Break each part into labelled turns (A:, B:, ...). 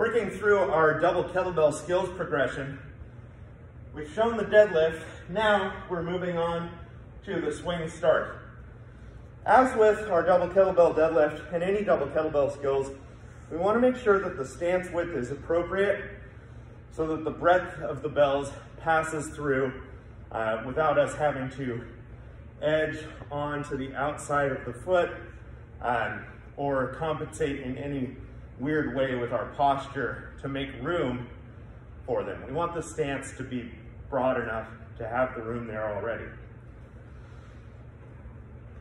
A: Working through our double kettlebell skills progression, we've shown the deadlift. Now we're moving on to the swing start. As with our double kettlebell deadlift and any double kettlebell skills, we want to make sure that the stance width is appropriate so that the breadth of the bells passes through without us having to edge onto the outside of the foot or compensate in any weird way with our posture to make room for them. We want the stance to be broad enough to have the room there already.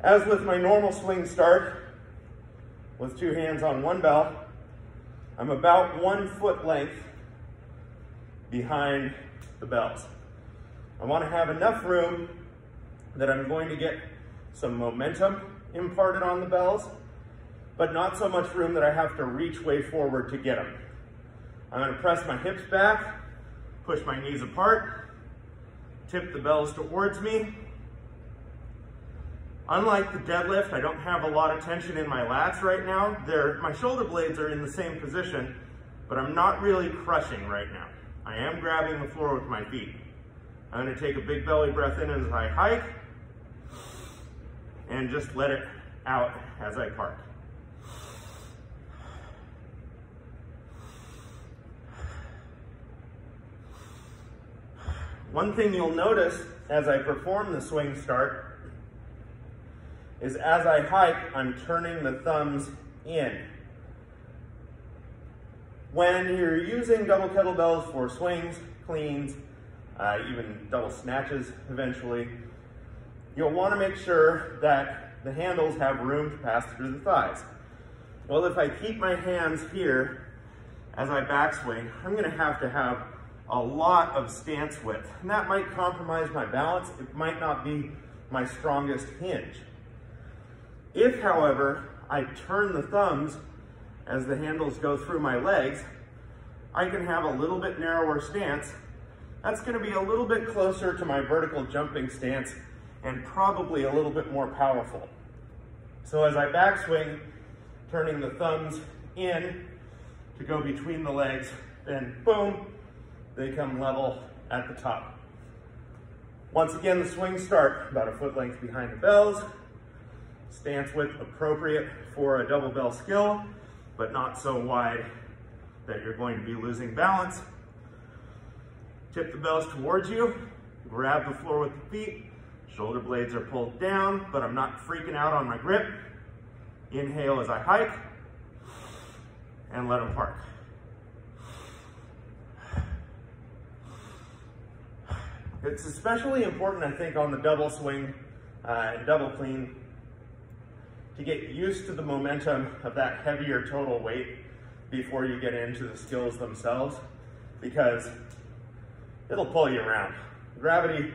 A: As with my normal swing start, with two hands on one bell, I'm about 1 foot length behind the bells. I want to have enough room that I'm going to get some momentum imparted on the bells, but not so much room that I have to reach way forward to get them. I'm going to press my hips back, push my knees apart, tip the bells towards me. Unlike the deadlift, I don't have a lot of tension in my lats right now. My shoulder blades are in the same position, but I'm not really crushing right now. I am grabbing the floor with my feet. I'm going to take a big belly breath in as I hike, and just let it out as I park. One thing you'll notice as I perform the swing start is as I hike, I'm turning the thumbs in. When you're using double kettlebells for swings, cleans, even double snatches eventually, you'll want to make sure that the handles have room to pass through the thighs. Well, if I keep my hands here as I backswing, I'm going to have a lot of stance width, and that might compromise my balance. It might not be my strongest hinge. If, however, I turn the thumbs as the handles go through my legs, I can have a little bit narrower stance. That's going to be a little bit closer to my vertical jumping stance and probably a little bit more powerful. So as I backswing, turning the thumbs in to go between the legs, then boom, they come level at the top. Once again, the swing start about 1 foot length behind the bells. Stance width appropriate for a double bell skill, but not so wide that you're going to be losing balance. Tip the bells towards you, grab the floor with the feet, shoulder blades are pulled down, but I'm not freaking out on my grip. Inhale as I hike, and let them park. It's especially important, I think, on the double swing and double clean to get used to the momentum of that heavier total weight before you get into the skills themselves, because it'll pull you around. Gravity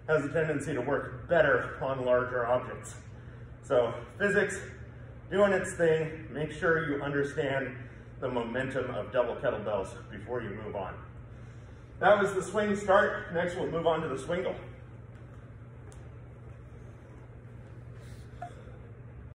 A: has a tendency to work better on larger objects. So physics doing its thing, make sure you understand the momentum of double kettlebells before you move on. That was the swing start. Next we'll move on to the swingle.